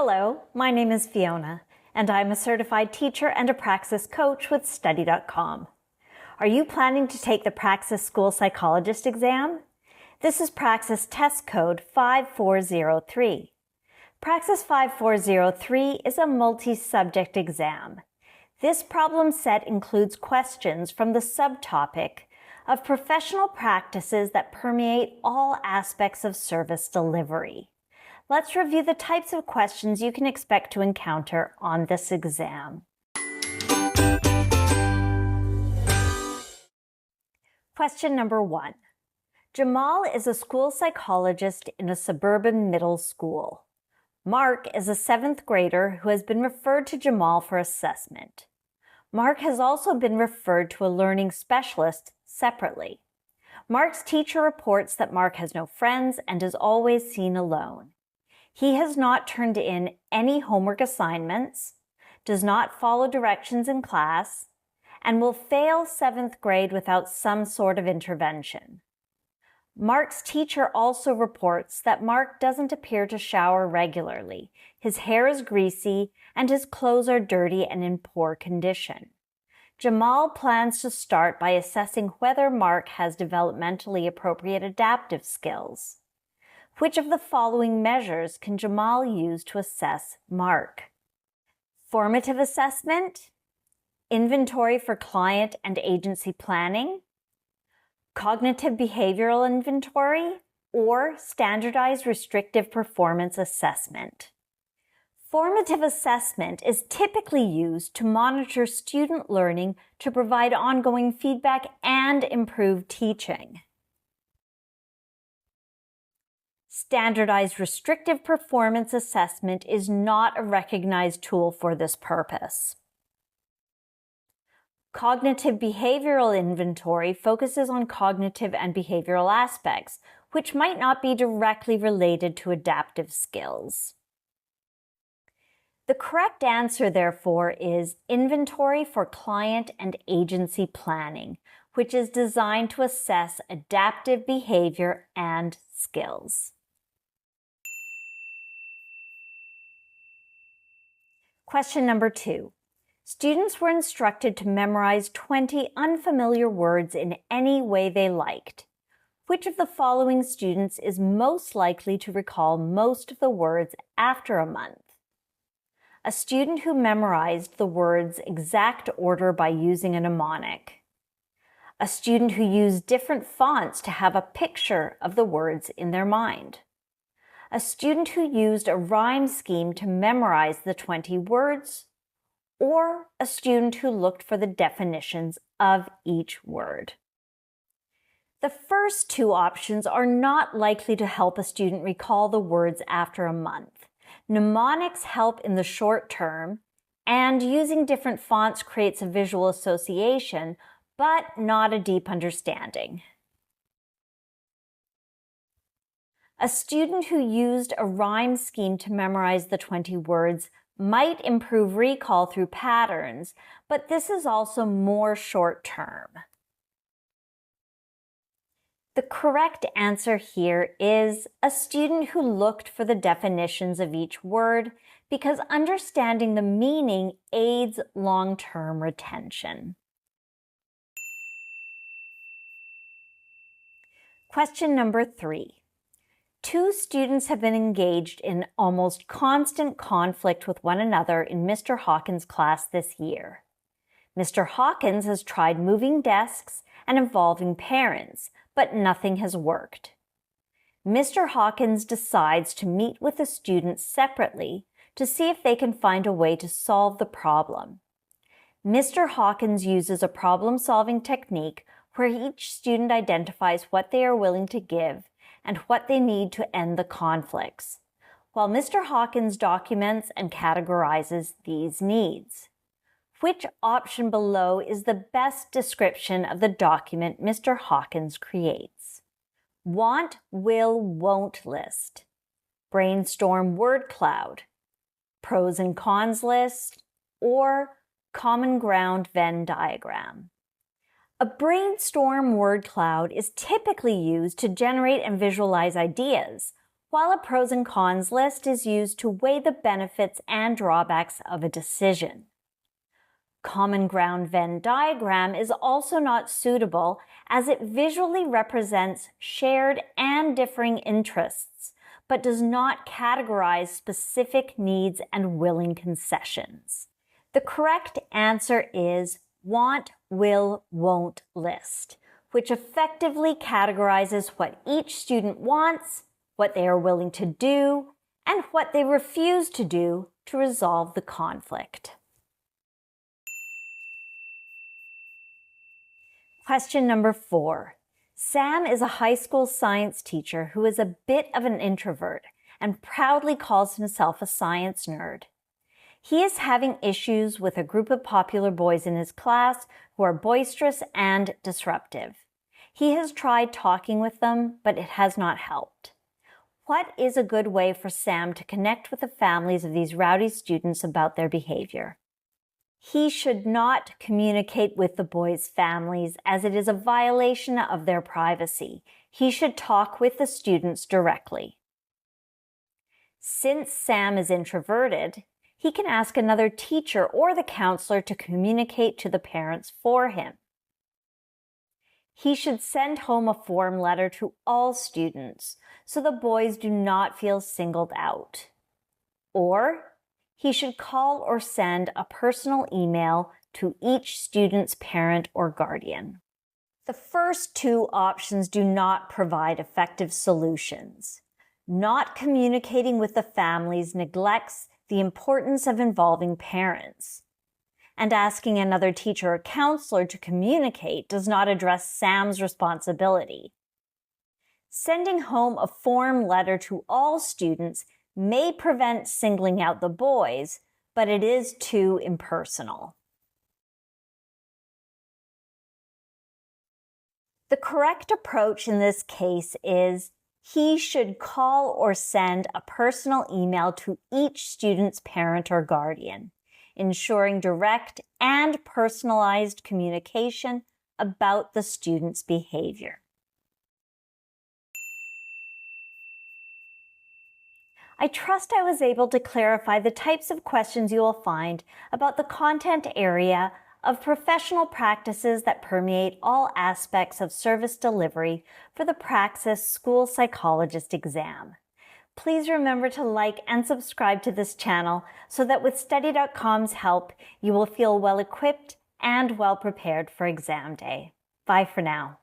Hello, my name is Fiona, and I'm a certified teacher and a Praxis coach with Study.com. Are you planning to take the Praxis School Psychologist exam? This is Praxis test code 5403. Praxis 5403 is a multi-subject exam. This problem set includes questions from the subtopic of professional practices that permeate all aspects of service delivery. Let's review the types of questions you can expect to encounter on this exam. Question number 1. Jamal is a school psychologist in a suburban middle school. Mark is a 7th grader who has been referred to Jamal for assessment. Mark has also been referred to a learning specialist separately. Mark's teacher reports that Mark has no friends and is always seen alone. He has not turned in any homework assignments, does not follow directions in class, and will fail 7th grade without some sort of intervention. Mark's teacher also reports that Mark doesn't appear to shower regularly. His hair is greasy and his clothes are dirty and in poor condition. Jamal plans to start by assessing whether Mark has developmentally appropriate adaptive skills. Which of the following measures can Jamal use to assess Mark? Formative assessment, inventory for client and agency planning, cognitive behavioral inventory, or standardized restrictive performance assessment. Formative assessment is typically used to monitor student learning to provide ongoing feedback and improve teaching. Standardized restrictive performance assessment is not a recognized tool for this purpose. Cognitive behavioral inventory focuses on cognitive and behavioral aspects, which might not be directly related to adaptive skills. The correct answer, therefore, is inventory for client and agency planning, which is designed to assess adaptive behavior and skills. Question number 2. Students were instructed to memorize 20 unfamiliar words in any way they liked. Which of the following students is most likely to recall most of the words after a month? A student who memorized the words' exact order by using a mnemonic. A student who used different fonts to have a picture of the words in their mind. A student who used a rhyme scheme to memorize the 20 words, or a student who looked for the definitions of each word. The first two options are not likely to help a student recall the words after a month. Mnemonics help in the short term, and using different fonts creates a visual association, but not a deep understanding. A student who used a rhyme scheme to memorize the 20 words might improve recall through patterns, but this is also more short-term. The correct answer here is a student who looked for the definitions of each word because understanding the meaning aids long-term retention. Question number 3. 2 students have been engaged in almost constant conflict with one another in Mr. Hawkins' class this year. Mr. Hawkins has tried moving desks and involving parents, but nothing has worked. Mr. Hawkins decides to meet with the students separately to see if they can find a way to solve the problem. Mr. Hawkins uses a problem-solving technique where each student identifies what they are willing to give and what they need to end the conflicts, while Mr. Hawkins documents and categorizes these needs. Which option below is the best description of the document Mr. Hawkins creates? Want, will, won't list, brainstorm word cloud, pros and cons list, or common ground Venn diagram? A brainstorm word cloud is typically used to generate and visualize ideas, while a pros and cons list is used to weigh the benefits and drawbacks of a decision. Common ground Venn diagram is also not suitable as it visually represents shared and differing interests, but does not categorize specific needs and willing concessions. The correct answer is want, will, won't list, which effectively categorizes what each student wants, what they are willing to do, and what they refuse to do to resolve the conflict. Question number 4. Sam is a high school science teacher who is a bit of an introvert and proudly calls himself a science nerd. He is having issues with a group of popular boys in his class who are boisterous and disruptive. He has tried talking with them, but it has not helped. What is a good way for Sam to connect with the families of these rowdy students about their behavior? He should not communicate with the boys' families as it is a violation of their privacy. He should talk with the students directly. Since Sam is introverted, he can ask another teacher or the counselor to communicate to the parents for him. He should send home a form letter to all students so the boys do not feel singled out. Or he should call or send a personal email to each student's parent or guardian. The first two options do not provide effective solutions. Not communicating with the families neglects the importance of involving parents. And asking another teacher or counselor to communicate does not address Sam's responsibility. Sending home a form letter to all students may prevent singling out the boys, but it is too impersonal. The correct approach in this case is he should call or send a personal email to each student's parent or guardian, ensuring direct and personalized communication about the student's behavior. I trust I was able to clarify the types of questions you will find about the content area of professional practices that permeate all aspects of service delivery for the Praxis School Psychologist exam. Please remember to like and subscribe to this channel so that with Study.com's help, you will feel well equipped and well prepared for exam day. Bye for now.